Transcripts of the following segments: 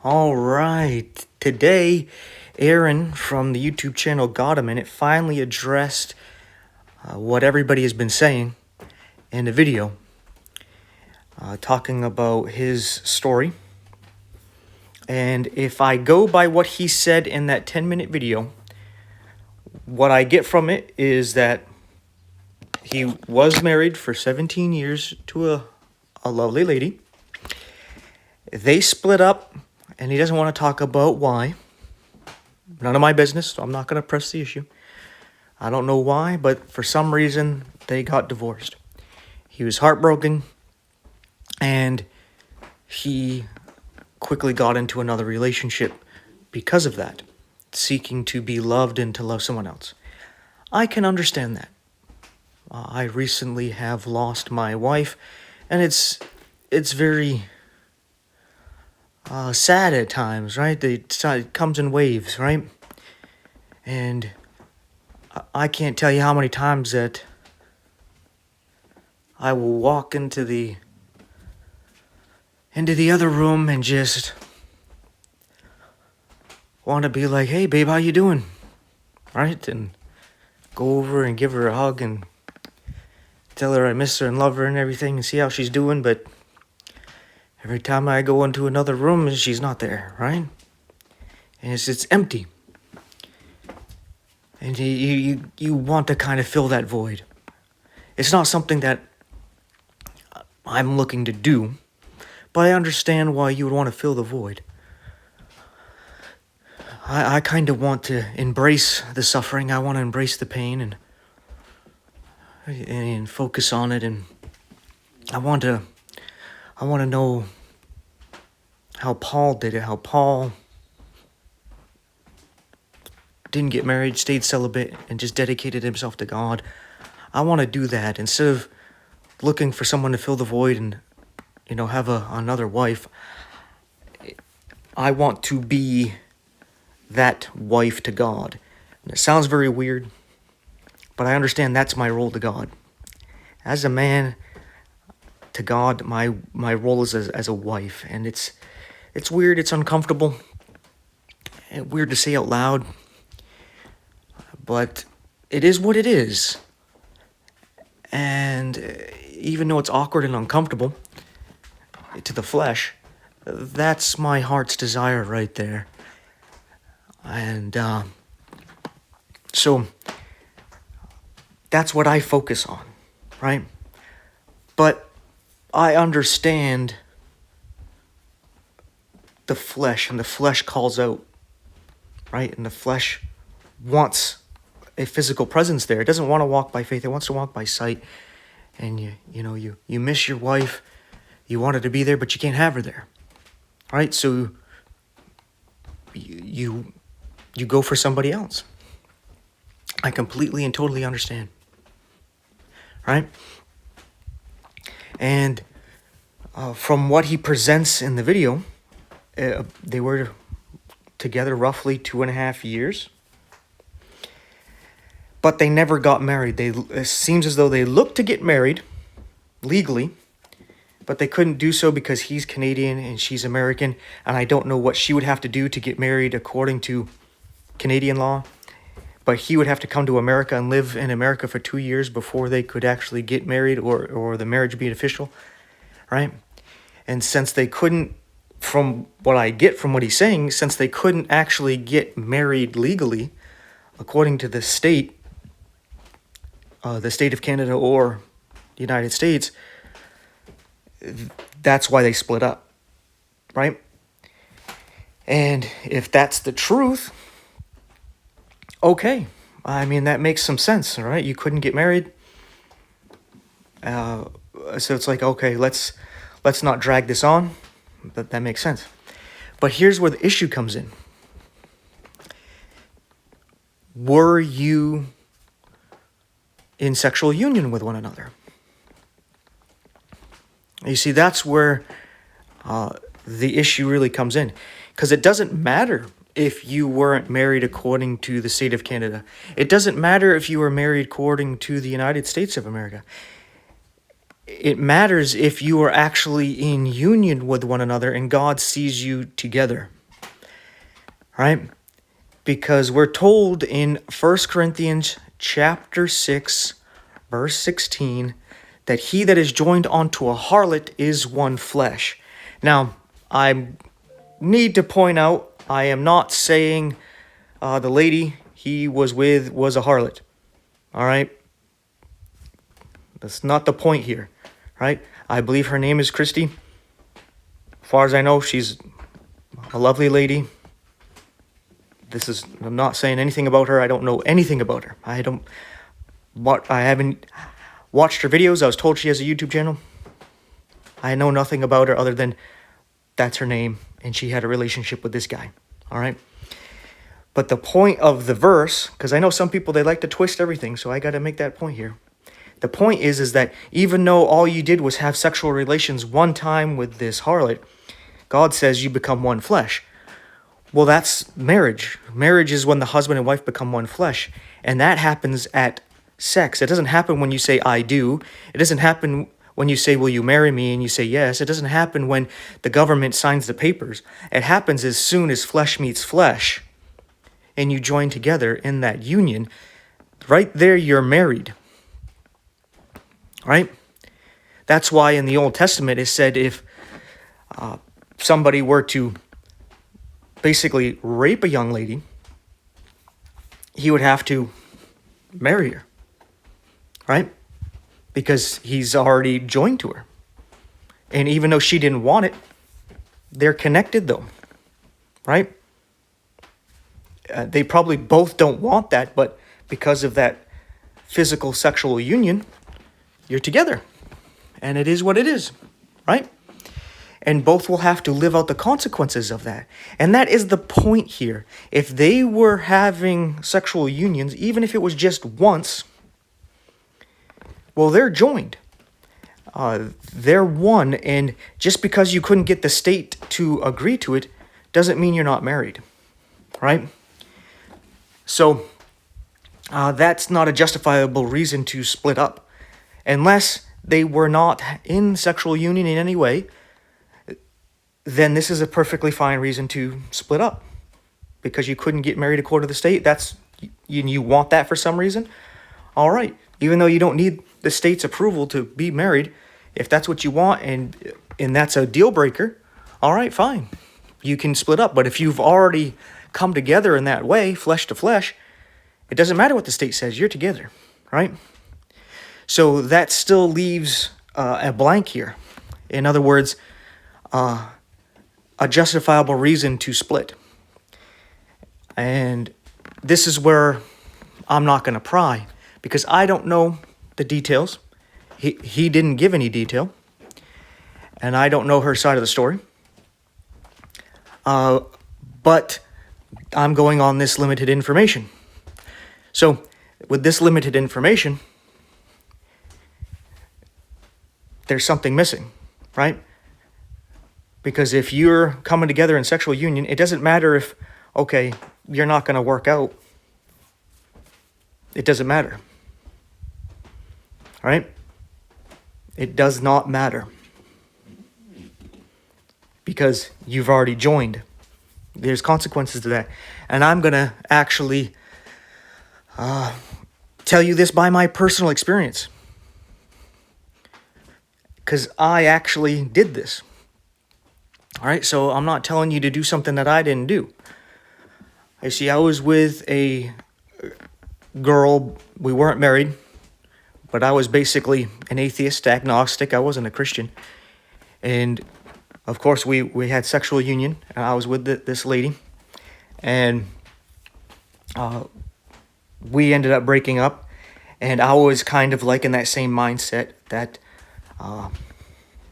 All right, today Aaron from the YouTube channel Got a Minute finally addressed what everybody has been saying in the video, talking about his story. And if I go by what he said in that 10-minute video, what I get from it is that he was married for 17 years to a lovely lady. They split up, and he doesn't want to talk about why. None of my business, so I'm not going to press the issue. I don't know why, but for some reason, they got divorced. He was heartbroken, and he quickly got into another relationship because of that, seeking to be loved and to love someone else. I can understand that. I recently have lost my wife, and it's very sad at times, right? It comes in waves, right? And I can't tell you how many times that I will walk into the other room and just want to be like, "Hey, babe, how you doing?" Right? And go over and give her a hug and tell her I miss her and love her and everything and see how she's doing, but every time I go into another room, she's not there, right? And it's empty. And you want to kind of fill that void. It's not something that I'm looking to do, but I understand why you would want to fill the void. I kind of want to embrace the suffering. I want to embrace the pain and focus on it, and I want to know how Paul did it, how Paul didn't get married, stayed celibate, and just dedicated himself to God. I want to do that instead of looking for someone to fill the void and, have another wife. I want to be that wife to God. And it sounds very weird, but I understand that's my role to God. As a man to God, my role is as a wife, and it's weird, it's uncomfortable, and weird to say out loud, but it is what it is. And even though it's awkward and uncomfortable to the flesh, that's my heart's desire right there. And so that's what I focus on, right? But I understand the flesh, and the flesh calls out, right? And the flesh wants a physical presence there. It doesn't want to walk by faith. It wants to walk by sight. And you miss your wife. You want her to be there, but you can't have her there, right? So you go for somebody else. I completely and totally understand, right? And from what he presents in the video, they were together roughly 2.5 years, but they never got married. It seems as though they looked to get married legally, but they couldn't do so because he's Canadian and she's American, and I don't know what she would have to do to get married according to Canadian law, but he would have to come to America and live in America for 2 years before they could actually get married or the marriage be official, right? And since they couldn't, from what I get from what he's saying, since they couldn't actually get married legally according to the state of Canada or the United States, that's why they split up, right? And if that's the truth, okay. I mean, that makes some sense, right? You couldn't get married. So it's like, okay, let's not drag this on. That makes sense. But here's where the issue comes in. Were you in sexual union with one another? You see, that's where the issue really comes in. Because it doesn't matter if you weren't married according to the state of Canada. It doesn't matter if you were married according to the United States of America. It matters if you are actually in union with one another and God sees you together. right? Because we're told in 1 Corinthians chapter 6, verse 16, that he that is joined unto a harlot is one flesh. Now, I need to point out, I am not saying the lady he was with was a harlot. All right? That's not the point here, right? I believe her name is Christy. As far as I know, she's a lovely lady. I'm not saying anything about her. I don't know anything about her. I haven't watched her videos. I was told she has a YouTube channel. I know nothing about her other than that's her name, and she had a relationship with this guy. All right? But the point of the verse, because I know some people, they like to twist everything, so I got to make that point here. The point is that even though all you did was have sexual relations one time with this harlot, God says you become one flesh. Well, that's marriage. Marriage is when the husband and wife become one flesh. And that happens at sex. It doesn't happen when you say, I do. It doesn't happen when you say, will you marry me? And you say yes. It doesn't happen when the government signs the papers. It happens as soon as flesh meets flesh and you join together in that union. Right there, you're married. Right? That's why in the Old Testament it said if somebody were to basically rape a young lady, he would have to marry her, right? Because he's already joined to her. And even though she didn't want it, they're connected though, right? They probably both don't want that, but because of that physical sexual union, you're together. And it is what it is, right? And both will have to live out the consequences of that. And that is the point here. If they were having sexual unions, even if it was just once, well, they're joined. They're one. And just because you couldn't get the state to agree to it doesn't mean you're not married, right? So that's not a justifiable reason to split up. Unless they were not in sexual union in any way, then this is a perfectly fine reason to split up. Because you couldn't get married according to the state, you want that for some reason? All right. Even though you don't need the state's approval to be married, if that's what you want and that's a deal breaker, all right, fine. You can split up. But if you've already come together in that way, flesh to flesh, it doesn't matter what the state says, you're together, right? So that still leaves a blank here. In other words, a justifiable reason to split. And this is where I'm not going to pry, because I don't know the details. He didn't give any detail, and I don't know her side of the story. But I'm going on this limited information. So with this limited information, there's something missing, right? Because if you're coming together in sexual union, it doesn't matter if, okay, you're not going to work out. It doesn't matter. All right? It does not matter. Because you've already joined. There's consequences to that. And I'm going to actually tell you this by my personal experience. Because I actually did this. All right, so I'm not telling you to do something that I didn't do. You see, I was with a girl. We weren't married, but I was basically an atheist, agnostic. I wasn't a Christian. And, of course, we had sexual union, and I was with this lady. And we ended up breaking up, and I was kind of like in that same mindset that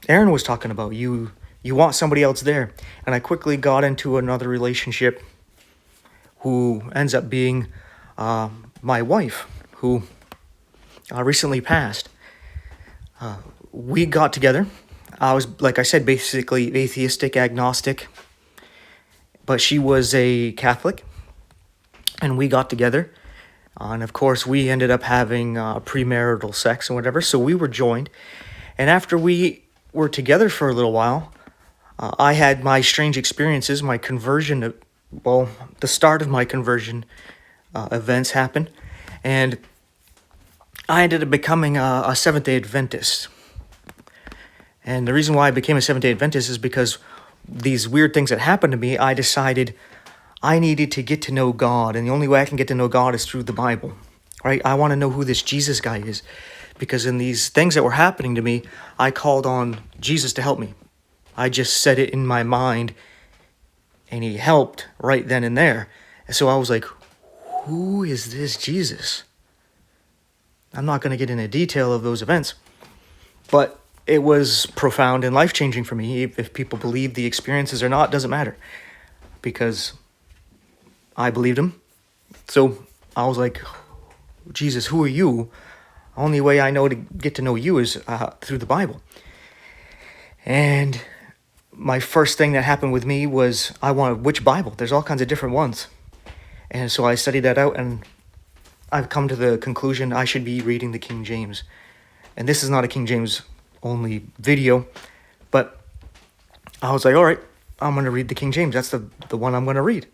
Aaron was talking about. You want somebody else there. And I quickly got into another relationship who ends up being my wife, who recently passed. We got together. I was, like I said, basically atheistic, agnostic. But she was a Catholic. And we got together. And of course, we ended up having premarital sex and whatever. So we were joined. And after we were together for a little while, I had my strange experiences. My conversion well, the start of my conversion events happened, and I ended up becoming a Seventh-day Adventist. And the reason why I became a Seventh-day Adventist is because these weird things that happened to me, I decided I needed to get to know God, and the only way I can get to know God is through the Bible, right? I want to know who this Jesus guy is, because in these things that were happening to me, I called on Jesus to help me. I just said it in my mind, and he helped right then and there. And so I was like, who is this Jesus? I'm not going to get into detail of those events, but it was profound and life-changing for me. If people believe the experiences or not, doesn't matter, because I believed him. So I was like, Jesus, who are you? Only way I know to get to know you is through the Bible. And my first thing that happened with me was I wanted, which Bible? There's all kinds of different ones. And so I studied that out, and I've come to the conclusion I should be reading the King James. And this is not a King James only video, but I was like, all right, I'm going to read the King James. That's the one I'm going to read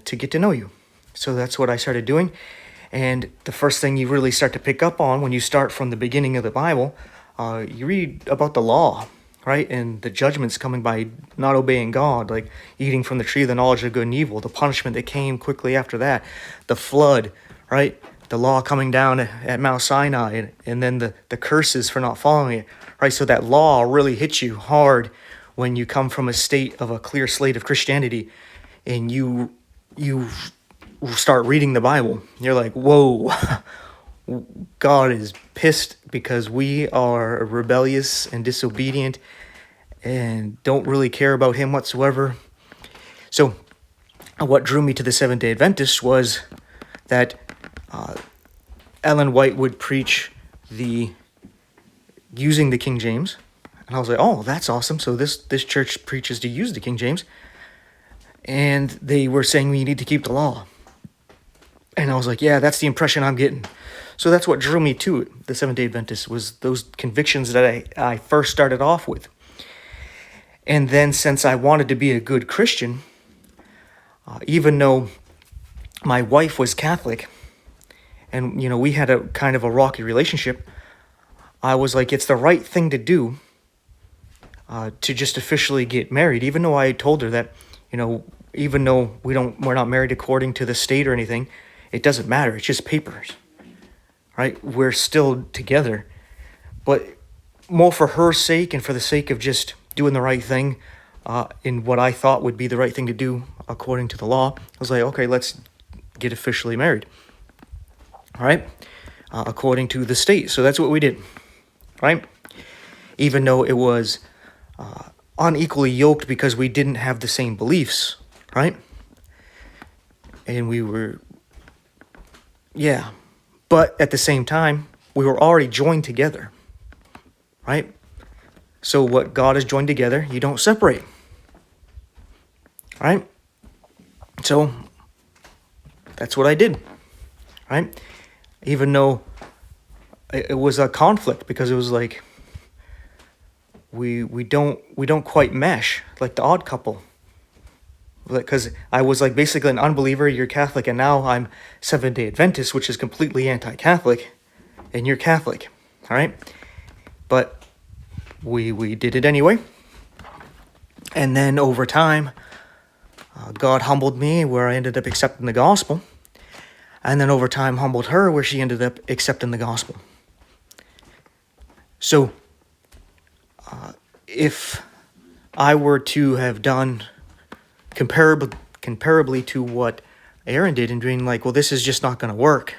to get to know you. So that's what I started doing. And the first thing you really start to pick up on when you start from the beginning of the Bible, you read about the law, right? And the judgments coming by not obeying God, like eating from the tree of the knowledge of good and evil, the punishment that came quickly after that, the flood, right? The law coming down at Mount Sinai, and then the curses for not following it, right? So that law really hits you hard when you come from a state of a clear slate of Christianity, and you start reading the Bible. You're like, whoa, God is pissed because we are rebellious and disobedient and don't really care about him whatsoever. So what drew me to the Seventh-day Adventists was that Ellen White would preach using the King James. And I was like, oh, that's awesome. So this church preaches to use the King James. And they were saying we need to keep the law. And I was like, yeah, that's the impression I'm getting. So that's what drew me to it, the Seventh-day Adventist, was those convictions that I first started off with. And then since I wanted to be a good Christian, even though my wife was Catholic, and, we had a kind of a rocky relationship, I was like, it's the right thing to do to just officially get married, even though I told her that, even though we're not married according to the state or anything, it doesn't matter. It's just papers, right? We're still together. But more for her sake and for the sake of just doing the right thing in what I thought would be the right thing to do according to the law, I was like, okay, let's get officially married, all right? According to the state. So that's what we did, right? Even though it was unequally yoked because we didn't have the same beliefs, right? And we were, but at the same time, we were already joined together, right? So what God has joined together, you don't separate, right? So that's what I did, right? Even though it was a conflict, because it was like we don't quite mesh, like the odd couple. Because I was like basically an unbeliever, you're Catholic, and now I'm Seventh-day Adventist, which is completely anti-Catholic, and you're Catholic, all right? But we did it anyway. And then over time, God humbled me where I ended up accepting the gospel. And then over time humbled her where she ended up accepting the gospel. So if I were to have done comparably to what Aaron did and being like, well, this is just not going to work,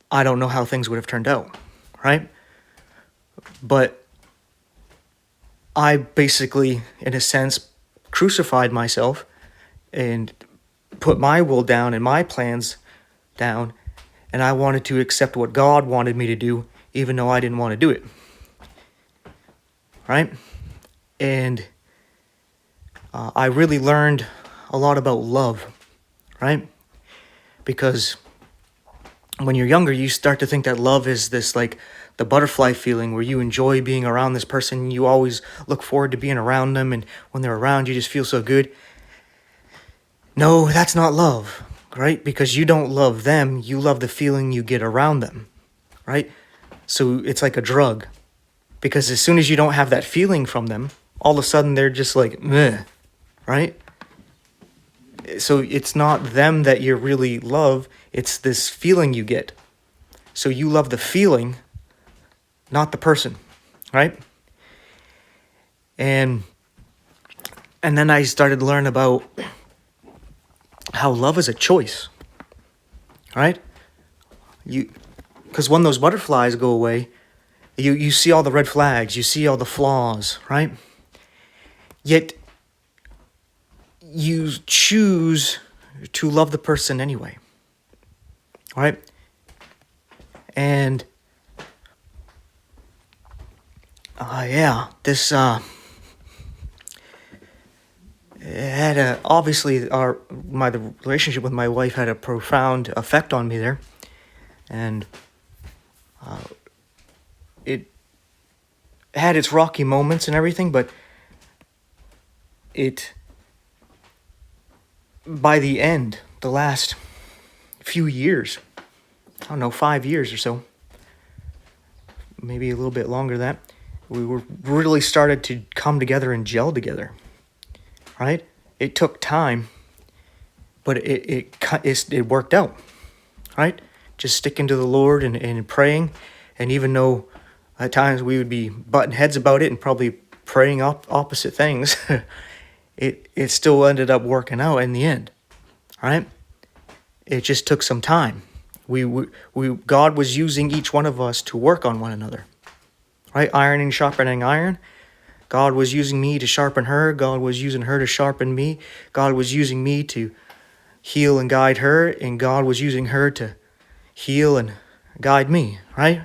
I don't know how things would have turned out, right? But I basically, in a sense, crucified myself and put my will down and my plans down, and I wanted to accept what God wanted me to do, even though I didn't want to do it, right? And I really learned a lot about love, right? Because when you're younger, you start to think that love is this, like, the butterfly feeling where you enjoy being around this person. You always look forward to being around them, and when they're around, you just feel so good. No, that's not love, right? Because you don't love them, you love the feeling you get around them, right? So it's like a drug. Because as soon as you don't have that feeling from them, all of a sudden they're just like, meh, right? So it's not them that you really love, it's this feeling you get. So you love the feeling, not the person, right? And then I started to learn about how love is a choice, right? Because when those butterflies go away, you see all the red flags, you see all the flaws, right? Yet you choose to love the person anyway, right? And this had obviously the relationship with my wife had a profound effect on me there, and it had its rocky moments and everything, but by the end, the last few years, I don't know, 5 years or so, maybe a little bit longer than that, we were really started to come together and gel together, right? It took time, but it worked out, right? Just sticking to the Lord and praying, and even though at times we would be butting heads about it and probably praying opposite things, it still ended up working out in the end, right? It just took some time. God was using each one of us to work on one another, right? Ironing, sharpening iron. God was using me to sharpen her. God was using her to sharpen me. God was using me to heal and guide her, and God was using her to heal and guide me, right?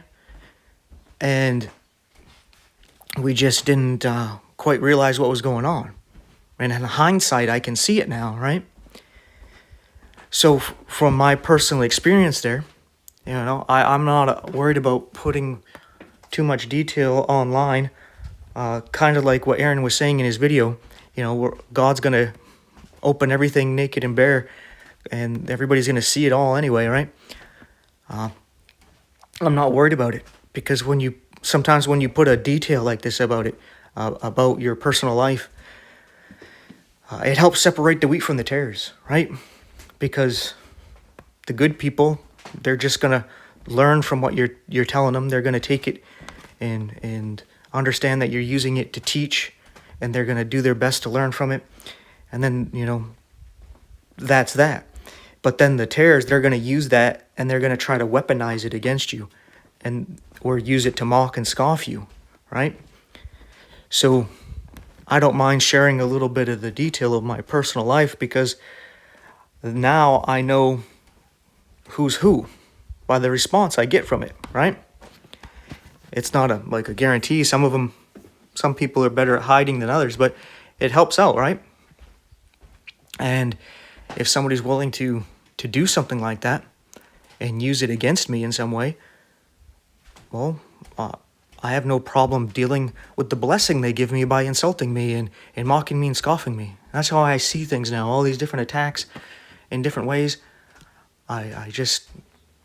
And we just didn't quite realize what was going on. And in hindsight, I can see it now, right? So from my personal experience there, I'm not worried about putting too much detail online. Kind of like what Aaron was saying in his video, God's going to open everything naked and bare, and everybody's going to see it all anyway, right? I'm not worried about it, because sometimes when you put a detail like this about it, about your personal life, it helps separate the wheat from the tares, right? Because the good people, they're just going to learn from what you're telling them. They're going to take it and understand that you're using it to teach, and they're going to do their best to learn from it. And then, that's that. But then the tares, they're going to use that, and they're going to try to weaponize it against you, or use it to mock and scoff you, right? So I don't mind sharing a little bit of the detail of my personal life, because now I know who's who by the response I get from it, right? It's not a guarantee. Some people are better at hiding than others, but it helps out, right? And if somebody's willing to do something like that and use it against me in some way, well, I have no problem dealing with the blessing they give me by insulting me and mocking me and scoffing me. That's how I see things now, all these different attacks in different ways. I just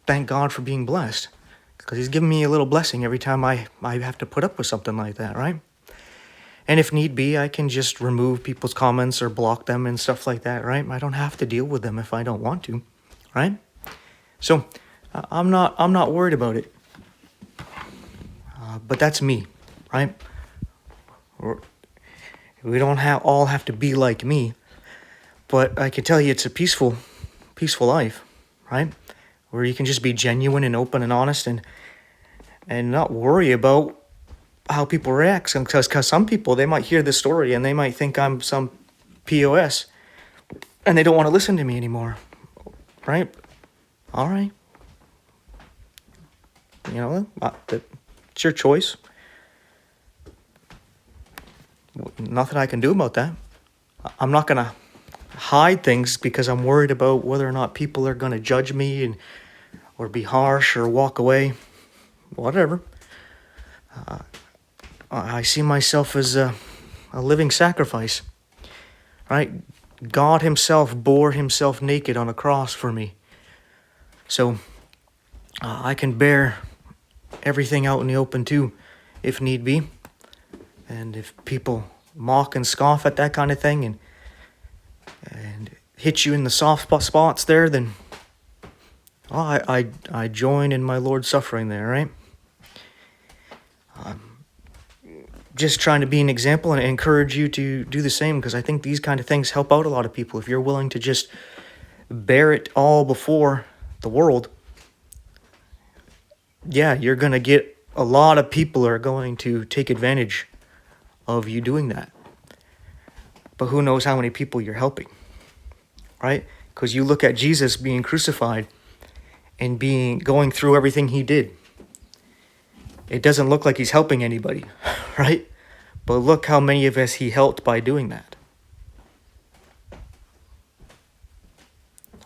thank God for being blessed, because he's given me a little blessing every time I have to put up with something like that, right? And if need be, I can just remove people's comments or block them and stuff like that, right? I don't have to deal with them if I don't want to, right? So I'm not worried about it. But that's me, right? We don't all have to be like me, but I can tell you it's a peaceful life, right? Where you can just be genuine and open and honest, and not worry about how people react. Because some people, they might hear this story and they might think I'm some POS, and they don't want to listen to me anymore, right? All right. It's your choice. Nothing I can do about that. I'm not going to hide things because I'm worried about whether or not people are going to judge me or be harsh or walk away. Whatever. I see myself as a living sacrifice, right? God himself bore himself naked on a cross for me. So I can bear everything out in the open too, if need be. And if people mock and scoff at that kind of thing and hit you in the soft spots there, then I join in my Lord's suffering there, right? Just trying to be an example and encourage you to do the same, because I think these kind of things help out a lot of people. If you're willing to just bear it all before the world, yeah, you're going to get a lot of people are going to take advantage of you doing that. But who knows how many people you're helping, right? Because you look at Jesus being crucified and going through everything he did. It doesn't look like he's helping anybody, right? But look how many of us he helped by doing that.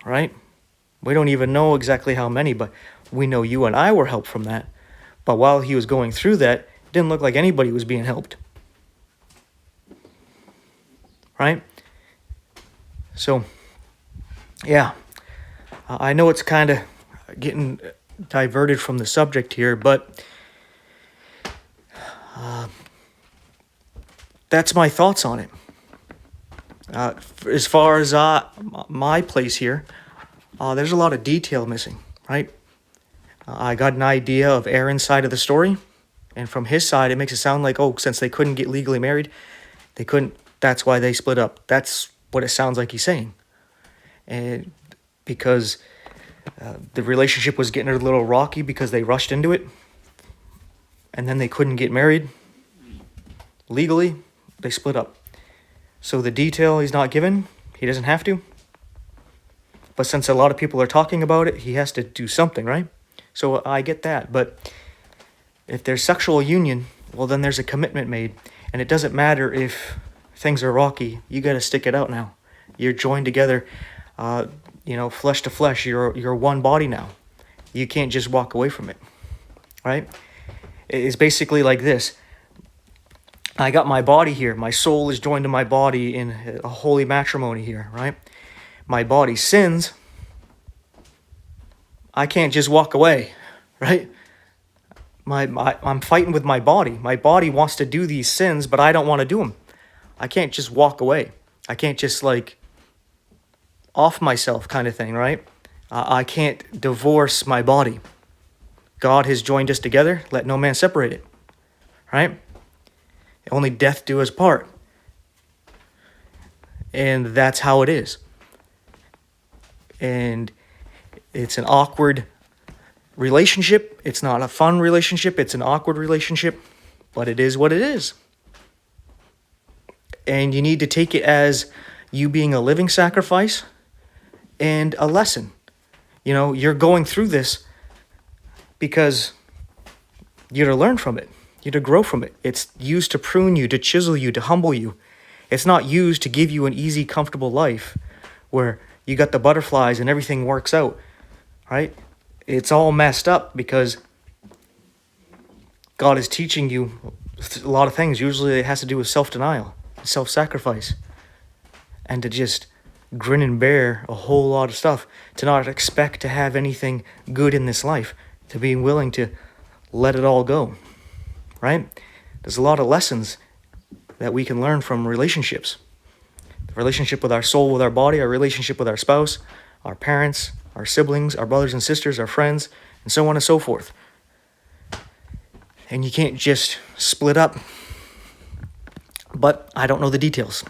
Right? We don't even know exactly how many, but we know you and I were helped from that. But while he was going through that, it didn't look like anybody was being helped. Right? So, yeah. I know it's kind of getting diverted from the subject here, but that's my thoughts on it. As far as my place here, there's a lot of detail missing, right? I got an idea of Aaron's side of the story, and from his side, it makes it sound like, oh, since they couldn't get legally married, that's why they split up. That's what it sounds like he's saying. And because the relationship was getting a little rocky because they rushed into it, and then they couldn't get married legally, they split up. So the detail he's not given, he doesn't have to. But since a lot of people are talking about it, he has to do something, right? So I get that. But if there's sexual union, well, then there's a commitment made. And it doesn't matter if things are rocky. You got to stick it out now. You're joined together, flesh to flesh. You're one body now. You can't just walk away from it, right? It's basically like this. I got my body here. My soul is joined to my body in a holy matrimony here, right? My body sins. I can't just walk away, right? I'm fighting with my body. My body wants to do these sins, but I don't want to do them. I can't just walk away. I can't just off myself kind of thing, right? I can't divorce my body. God has joined us together. Let no man separate it, right? Only death do us part. And that's how it is. And it's an awkward relationship. It's not a fun relationship. It's an awkward relationship. But it is what it is. And you need to take it as you being a living sacrifice and a lesson. You're going through this because you're to learn from it. You're to grow from it. It's used to prune you, to chisel you, to humble you. It's not used to give you an easy, comfortable life where you got the butterflies and everything works out, right? It's all messed up because God is teaching you a lot of things. Usually it has to do with self-denial, self-sacrifice, and to just grin and bear a whole lot of stuff, to not expect to have anything good in this life, to be willing to let it all go, right? There's a lot of lessons that we can learn from relationships. The relationship with our soul, with our body, our relationship with our spouse, our parents, our siblings, our brothers and sisters, our friends, and so on and so forth. And you can't just split up. But I don't know the details.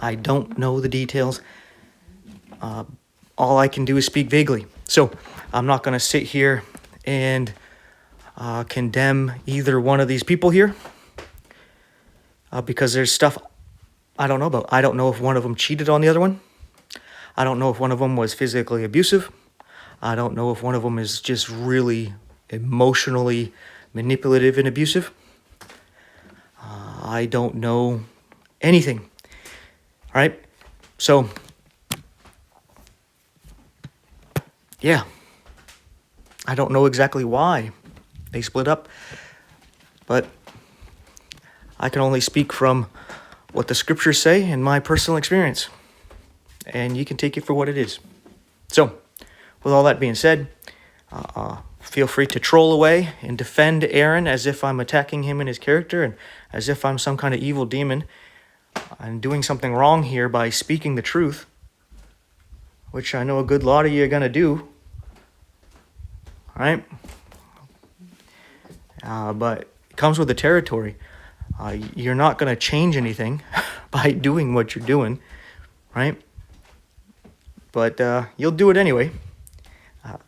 I don't know the details. All I can do is speak vaguely. So I'm not going to sit here and condemn either one of these people here because there's stuff I don't know about. I don't know if one of them cheated on the other one. I don't know if one of them was physically abusive. I don't know if one of them is just really emotionally manipulative and abusive. I don't know anything. All right? So, yeah. I don't know exactly why they split up, but I can only speak from what the scriptures say and my personal experience. And you can take it for what it is. So, with all that being said, feel free to troll away and defend Aaron as if I'm attacking him and his character and as if I'm some kind of evil demon. I'm doing something wrong here by speaking the truth, which I know a good lot of you are going to do. All right? But it comes with the territory. You're not going to change anything by doing what you're doing, right? But you'll do it anyway.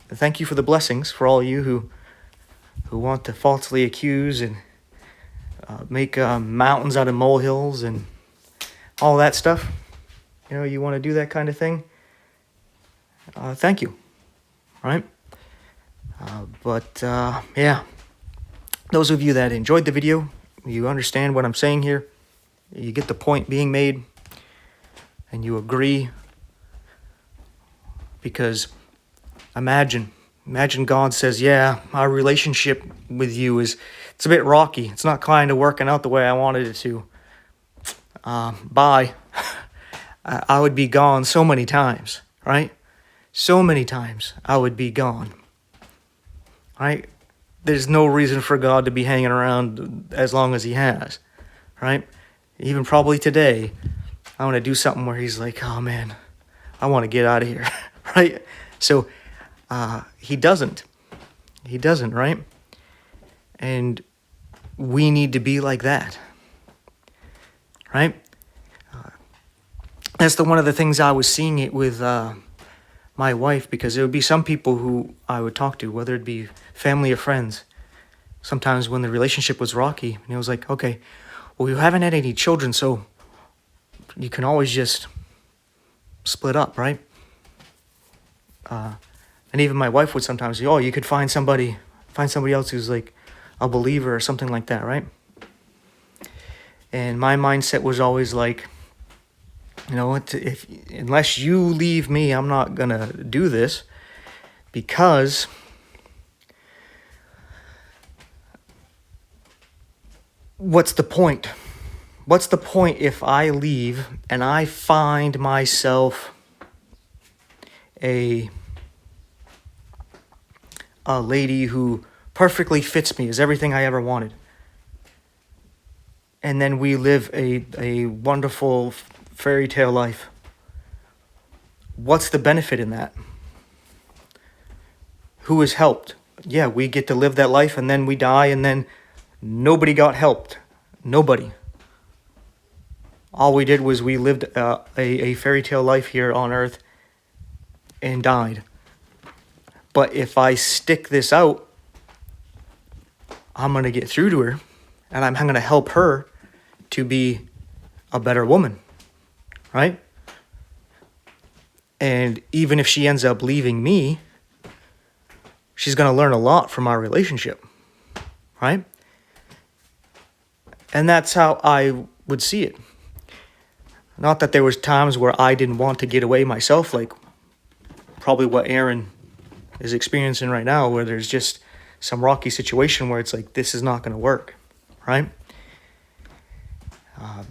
Thank you for the blessings for all you who want to falsely accuse and make mountains out of molehills and all that stuff. You know, you want to do that kind of thing. Thank you. All right? But yeah, those of you that enjoyed the video, you understand what I'm saying here, you get the point being made, and you agree, because imagine God says, yeah, our relationship with you it's a bit rocky. It's not kind of working out the way I wanted it to. Bye. I would be gone so many times, right? So many times I would be gone, right? There's no reason for God to be hanging around as long as he has, right? Even probably today, I want to do something where he's like, oh man, I want to get out of here, right? So he doesn't, right? And we need to be like that, right? That's one of the things I was seeing it with my wife, because there would be some people who I would talk to, whether it be family or friends, sometimes when the relationship was rocky, and it was like, okay, well, you haven't had any children, so you can always just split up, right? And even my wife would sometimes say, oh, you could find somebody else who's like a believer or something like that, right? And my mindset was always like, you know what, unless you leave me, I'm not going to do this, because what's the point? What's the point if I leave and I find myself a lady who perfectly fits me, is everything I ever wanted, and then we live a wonderful fairy tale life? What's the benefit in that? Who is helped? Yeah, we get to live that life, and then we die, and then nobody got helped. Nobody. All we did was we lived a fairy tale life here on earth and died. But if I stick this out, I'm going to get through to her, and I'm going to help her to be a better woman, right? And even if she ends up leaving me, she's going to learn a lot from our relationship, right? And that's how I would see it. Not that there was times where I didn't want to get away myself, like probably what Aaron is experiencing right now, where there's just some rocky situation where it's like, this is not going to work, right?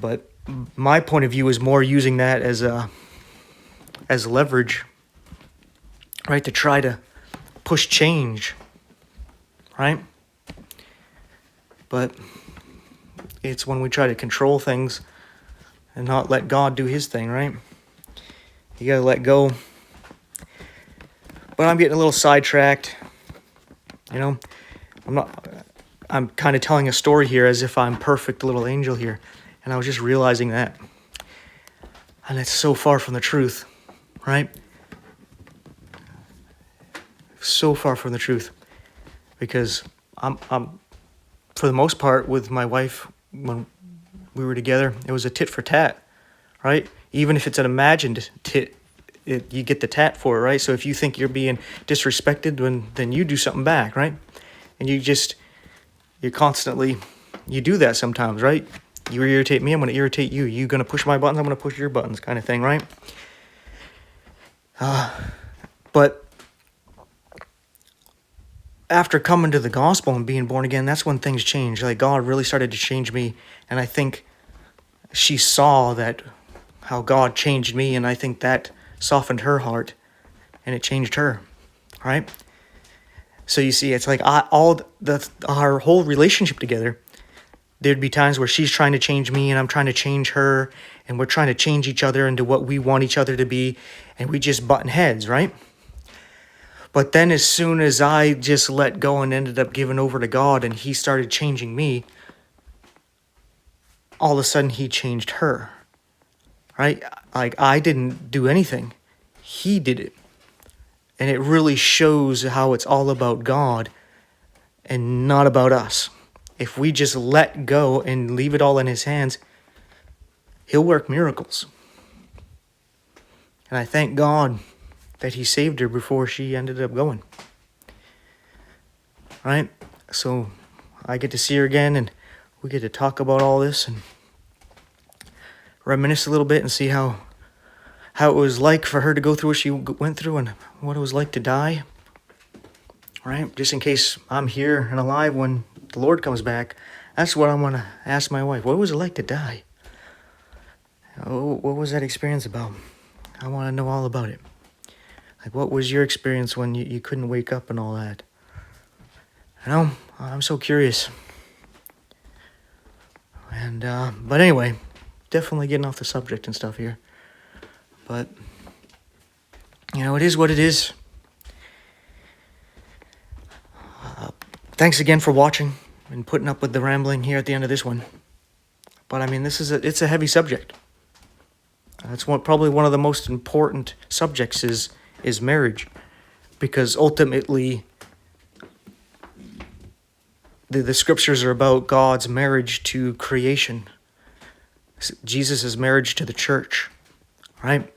But my point of view is more using that as leverage, right, to try to push change, right? But it's when we try to control things and not let God do his thing, right? You gotta let go. But I'm getting a little sidetracked, you know? I'm kind of telling a story here as if I'm perfect little angel here, and I was just realizing that. And it's so far from the truth, right? So far from the truth. Because I'm for the most part, with my wife, when we were together, it was a tit for tat, right? Even if it's an imagined tit, you get the tat for it, right? So if you think you're being disrespected, then you do something back, right? And you constantly do that sometimes, right? You irritate me, I'm going to irritate you. You're going to push my buttons, I'm going to push your buttons, kind of thing, right? But after coming to the gospel and being born again, that's when things changed. Like, God really started to change me. And I think she saw that how God changed me, and I think that softened her heart, and it changed her, right? So you see, it's like our whole relationship together, there'd be times where she's trying to change me and I'm trying to change her, and we're trying to change each other into what we want each other to be, and we just button heads, right? But then as soon as I just let go and ended up giving over to God and he started changing me, all of a sudden he changed her, right? Like, I didn't do anything. He did it. And it really shows how it's all about God and not about us. If we just let go and leave it all in his hands, he'll work miracles. And I thank God that he saved her before she ended up going. Right? So I get to see her again, and we get to talk about all this and reminisce a little bit and see how it was like for her to go through what she went through and what it was like to die. Right? Just in case I'm here and alive when the Lord comes back, that's what I want to ask my wife. What was it like to die? What was that experience about? I want to know all about it. Like, what was your experience when you couldn't wake up and all that? You know, I'm so curious. And, but anyway, definitely getting off the subject and stuff here. But, you know, it is what it is. Thanks again for watching and putting up with the rambling here at the end of this one. But, I mean, it's a heavy subject. That's probably one of the most important subjects is marriage, because ultimately the scriptures are about God's marriage to creation, Jesus' marriage to the church, right?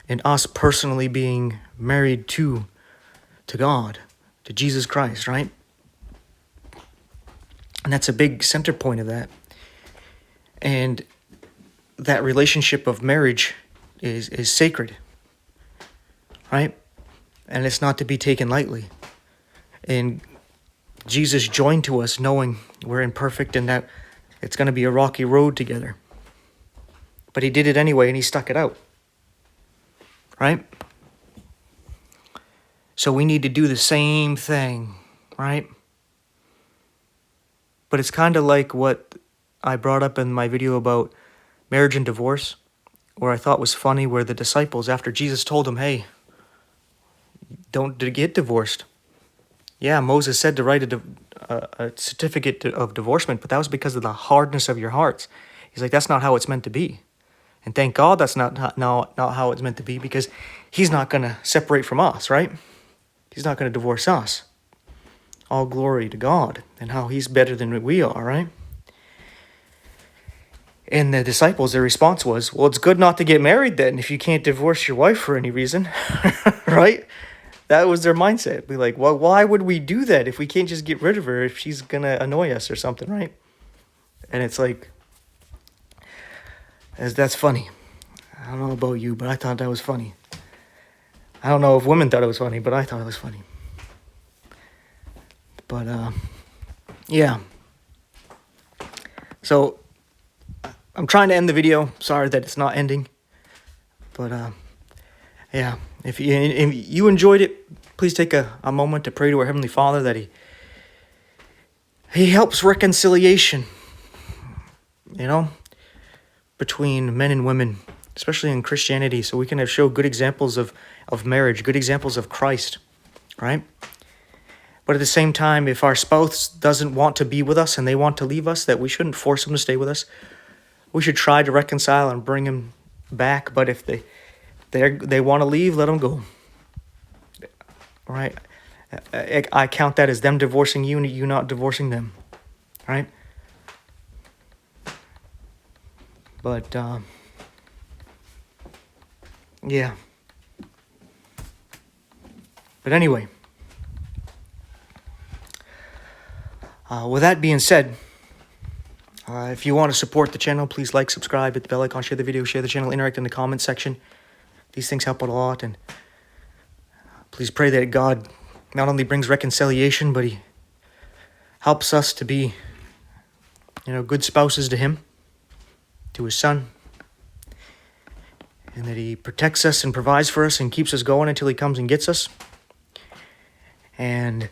And us personally being married to God, to Jesus Christ, right? And that's a big center point of that. And that relationship of marriage is sacred, right? And it's not to be taken lightly. And Jesus joined to us knowing we're imperfect and that it's going to be a rocky road together. But he did it anyway, and he stuck it out, right? So we need to do the same thing, right? But it's kind of like what I brought up in my video about marriage and divorce, where I thought was funny, where the disciples, after Jesus told them, hey, don't get divorced. Yeah, Moses said to write a certificate of divorcement, but that was because of the hardness of your hearts. He's like, that's not how it's meant to be. And thank God that's not how it's meant to be, because he's not going to separate from us, right? He's not going to divorce us. All glory to God and how he's better than we are, right? And the disciples, their response was, well, it's good not to get married then if you can't divorce your wife for any reason, right? That was their mindset. Be like, well, why would we do that if we can't just get rid of her if she's going to annoy us or something, right? And it's like, that's funny. I don't know about you, but I thought that was funny. I don't know if women thought it was funny, but I thought it was funny. But, yeah. So, I'm trying to end the video. Sorry that it's not ending. But, yeah. If you enjoyed it, please take a moment to pray to our Heavenly Father that He helps reconciliation, between men and women, especially in Christianity, so we can show good examples of marriage, good examples of Christ, right? But at the same time, if our spouse doesn't want to be with us and they want to leave us, that we shouldn't force them to stay with us. We should try to reconcile and bring them back. But if they want to leave, let them go. Right? I count that as them divorcing you and you not divorcing them. Right? But, yeah. But anyway. With that being said, if you want to support the channel, please like, subscribe, hit the bell icon, share the video, share the channel, interact in the comments section. These things help out a lot, and please pray that God not only brings reconciliation, but He helps us to be, good spouses to Him, to his Son, and that he protects us and provides for us and keeps us going until he comes and gets us. And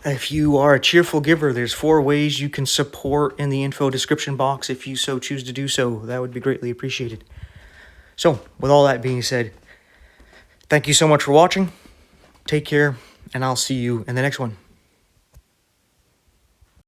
if you are a cheerful giver, there's 4 ways you can support in the info description box if you so choose to do so. That would be greatly appreciated. So, with all that being said, thank you so much for watching. Take care, and I'll see you in the next one.